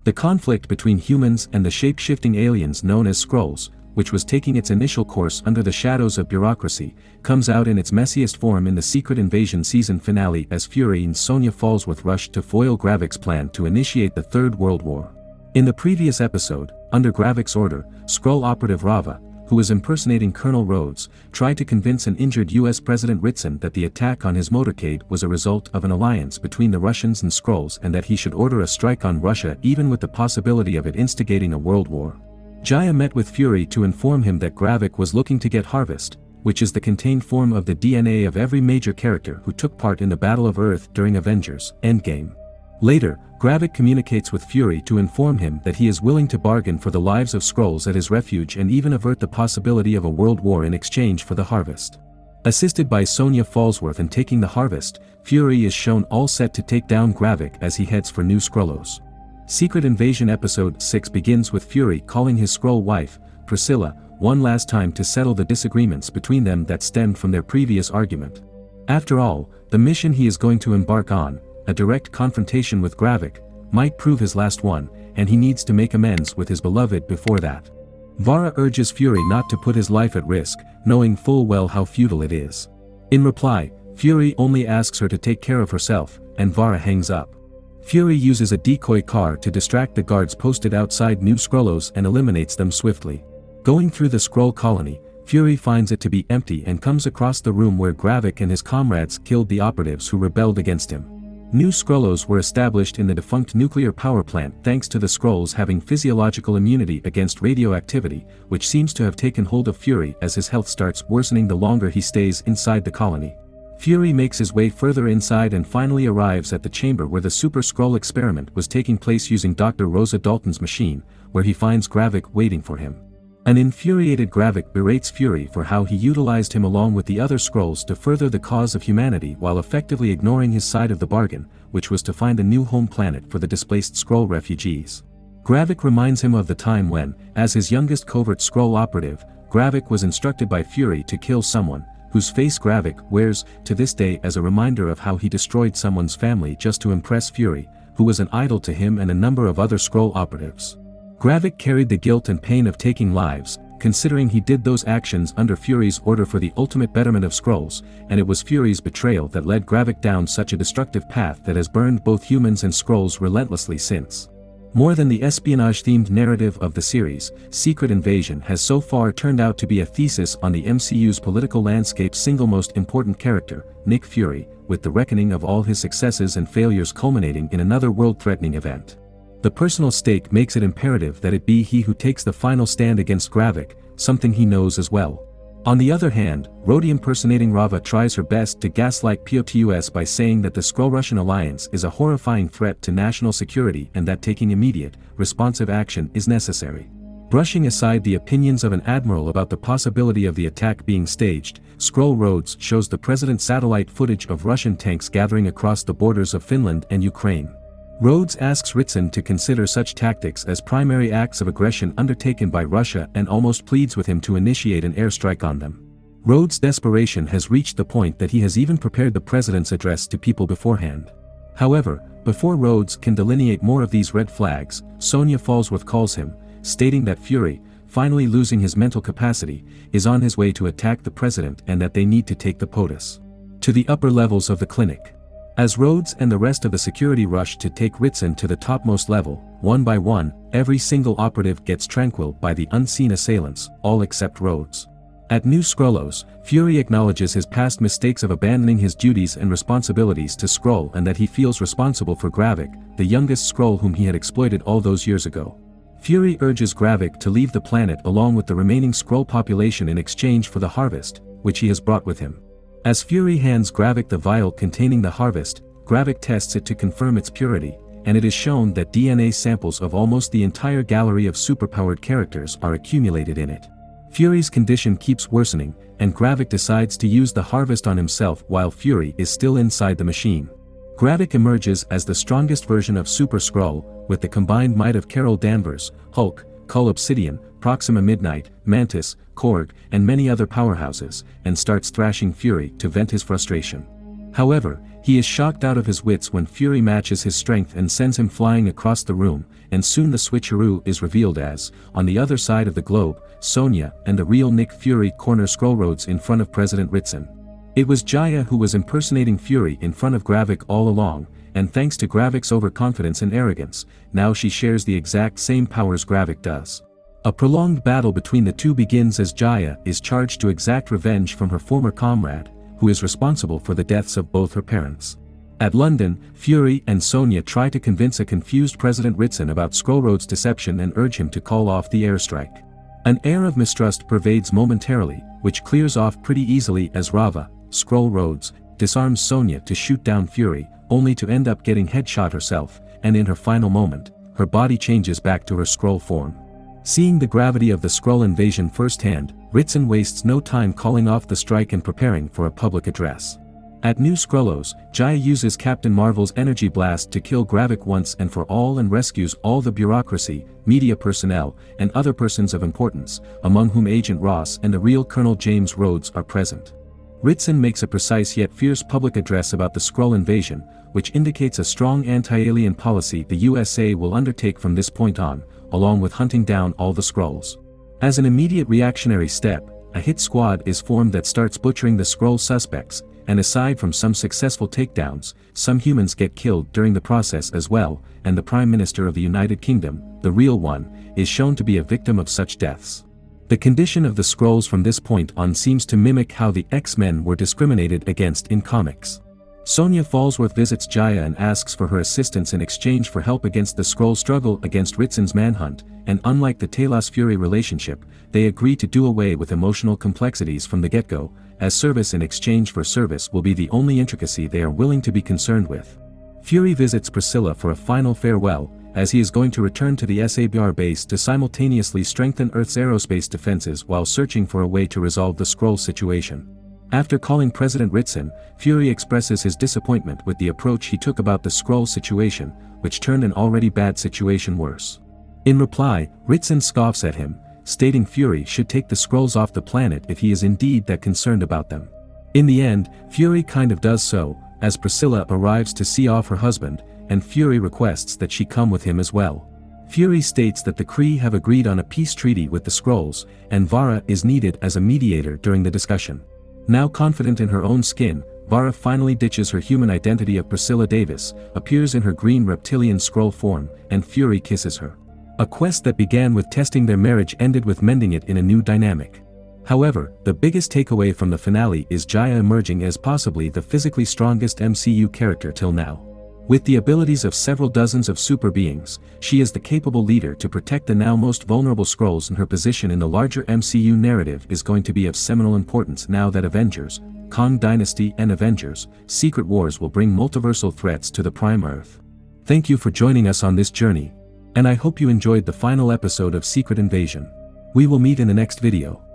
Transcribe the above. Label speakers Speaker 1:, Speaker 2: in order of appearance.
Speaker 1: The conflict between humans and the shape-shifting aliens known as Skrulls, which was taking its initial course under the shadows of bureaucracy, comes out in its messiest form in the Secret Invasion season finale as Fury and Sonya Falsworth rush to foil Gravik's plan to initiate the Third World War. In the previous episode, under Gravik's order, Skrull operative Rava, who was impersonating Colonel Rhodes, tried to convince an injured US President Ritson that the attack on his motorcade was a result of an alliance between the Russians and Skrulls and that he should order a strike on Russia even with the possibility of it instigating a world war. Jaya met with Fury to inform him that Gravik was looking to get Harvest, which is the contained form of the DNA of every major character who took part in the Battle of Earth during Avengers Endgame. Later, Gravik communicates with Fury to inform him that he is willing to bargain for the lives of Skrulls at his refuge and even avert the possibility of a world war in exchange for the Harvest. Assisted by Sonya Falsworth in taking the Harvest, Fury is shown all set to take down Gravik as he heads for New Skrullos. Secret Invasion Episode 6 begins with Fury calling his Skrull wife, Priscilla, one last time to settle the disagreements between them that stemmed from their previous argument. After all, the mission he is going to embark on, a direct confrontation with Gravik, might prove his last one, and he needs to make amends with his beloved before that. Vara urges Fury not to put his life at risk, knowing full well how futile it is. In reply, Fury only asks her to take care of herself, and Vara hangs up. Fury uses a decoy car to distract the guards posted outside New Skrullos and eliminates them swiftly. Going through the Skrull colony, Fury finds it to be empty and comes across the room where Gravik and his comrades killed the operatives who rebelled against him. New Skrullos were established in the defunct nuclear power plant thanks to the Skrulls having physiological immunity against radioactivity, which seems to have taken hold of Fury as his health starts worsening the longer he stays inside the colony. Fury makes his way further inside and finally arrives at the chamber where the Super Skrull experiment was taking place using Dr. Rosa Dalton's machine, where he finds Gravik waiting for him. An infuriated Gravik berates Fury for how he utilized him along with the other Skrulls to further the cause of humanity while effectively ignoring his side of the bargain, which was to find a new home planet for the displaced Skrull refugees. Gravik reminds him of the time when, as his youngest covert Skrull operative, Gravik was instructed by Fury to kill someone, whose face Gravik wears to this day as a reminder of how he destroyed someone's family just to impress Fury, who was an idol to him and a number of other Skrull operatives. Gravik carried the guilt and pain of taking lives, considering he did those actions under Fury's order for the ultimate betterment of Skrulls, and it was Fury's betrayal that led Gravik down such a destructive path that has burned both humans and Skrulls relentlessly since. More than the espionage-themed narrative of the series, Secret Invasion has so far turned out to be a thesis on the MCU's political landscape's single most important character, Nick Fury, with the reckoning of all his successes and failures culminating in another world-threatening event. The personal stake makes it imperative that it be he who takes the final stand against Gravik, something he knows as well. On the other hand, Rhodey impersonating Rava tries her best to gaslight POTUS by saying that the Skrull-Russian alliance is a horrifying threat to national security and that taking immediate, responsive action is necessary. Brushing aside the opinions of an admiral about the possibility of the attack being staged, Skrull Rhodes shows the president's satellite footage of Russian tanks gathering across the borders of Finland and Ukraine. Rhodes asks Ritson to consider such tactics as primary acts of aggression undertaken by Russia and almost pleads with him to initiate an airstrike on them. Rhodes' desperation has reached the point that he has even prepared the president's address to people beforehand. However, before Rhodes can delineate more of these red flags, Sonya Falsworth calls him, stating that Fury, finally losing his mental capacity, is on his way to attack the president and that they need to take the POTUS to the upper levels of the clinic. As Rhodes and the rest of the security rush to take Ritson to the topmost level, one by one, every single operative gets tranquilized by the unseen assailants, all except Rhodes. At New Skrullos, Fury acknowledges his past mistakes of abandoning his duties and responsibilities to Skrull and that he feels responsible for Gravik, the youngest Skrull whom he had exploited all those years ago. Fury urges Gravik to leave the planet along with the remaining Skrull population in exchange for the harvest, which he has brought with him. As Fury hands Gravik the vial containing the harvest, Gravik tests it to confirm its purity, and it is shown that DNA samples of almost the entire gallery of superpowered characters are accumulated in it. Fury's condition keeps worsening, and Gravik decides to use the harvest on himself while Fury is still inside the machine. Gravik emerges as the strongest version of Super Skrull, with the combined might of Carol Danvers, Hulk, Cull Obsidian, Proxima Midnight, Mantis, Korg, and many other powerhouses, and starts thrashing Fury to vent his frustration. However, He is shocked out of his wits when Fury matches his strength and sends him flying across the room, and soon the switcheroo is revealed as, on the other side of the globe, Sonya and the real Nick Fury corner Skrulls in front of President Ritson. It was Jaya who was impersonating Fury in front of Gravik all along, and thanks to Gravik's overconfidence and arrogance, now she shares the exact same powers Gravik does. A prolonged battle between the two begins as Jaya is charged to exact revenge from her former comrade, who is responsible for the deaths of both her parents. At London, Fury and Sonya try to convince a confused President Ritson about Skrulls' deception and urge him to call off the airstrike. An air of mistrust pervades momentarily, which clears off pretty easily as Rava, Skrulls, disarms Sonya to shoot down Fury, only to end up getting headshot herself, and in her final moment, her body changes back to her Skrull form. Seeing the gravity of the Skrull invasion firsthand, Ritson wastes no time calling off the strike and preparing for a public address. At New Skrullos, Jaya uses Captain Marvel's energy blast to kill Gravik once and for all and rescues all the bureaucracy, media personnel, and other persons of importance, among whom Agent Ross and the real Colonel James Rhodes are present. Ritson makes a precise yet fierce public address about the Skrull invasion, which indicates a strong anti-alien policy the USA will undertake from this point on, along with hunting down all the Skrulls. As an immediate reactionary step, a hit squad is formed that starts butchering the Skrull suspects, and aside from some successful takedowns, some humans get killed during the process as well, and the Prime Minister of the United Kingdom, the real one, is shown to be a victim of such deaths. The condition of the Skrulls from this point on seems to mimic how the X-Men were discriminated against in comics. Sonya Falsworth visits Jaya and asks for her assistance in exchange for help against the Skrull struggle against Ritson's manhunt, and unlike the Talos-Fury relationship, they agree to do away with emotional complexities from the get-go, as service in exchange for service will be the only intricacy they are willing to be concerned with. Fury visits Priscilla for a final farewell, as he is going to return to the SABR base to simultaneously strengthen Earth's aerospace defenses while searching for a way to resolve the Skrull situation. After calling President Ritson, Fury expresses his disappointment with the approach he took about the Skrull situation, which turned an already bad situation worse. In reply, Ritson scoffs at him, stating Fury should take the Skrulls off the planet if he is indeed that concerned about them. In the end, Fury kind of does so, as Priscilla arrives to see off her husband, and Fury requests that she come with him as well. Fury states that the Kree have agreed on a peace treaty with the Skrulls, and Vara is needed as a mediator during the discussion. Now confident in her own skin, Vara finally ditches her human identity of Priscilla Davis, appears in her green reptilian Skrull form, and Fury kisses her. A quest that began with testing their marriage ended with mending it in a new dynamic. However, the biggest takeaway from the finale is Jaya emerging as possibly the physically strongest MCU character till now. With the abilities of several dozens of super beings, she is the capable leader to protect the now most vulnerable Skrulls, and her position in the larger MCU narrative is going to be of seminal importance now that Avengers, Kang Dynasty and Avengers, Secret Wars will bring multiversal threats to the Prime Earth. Thank you for joining us on this journey, and I hope you enjoyed the final episode of Secret Invasion. We will meet in the next video.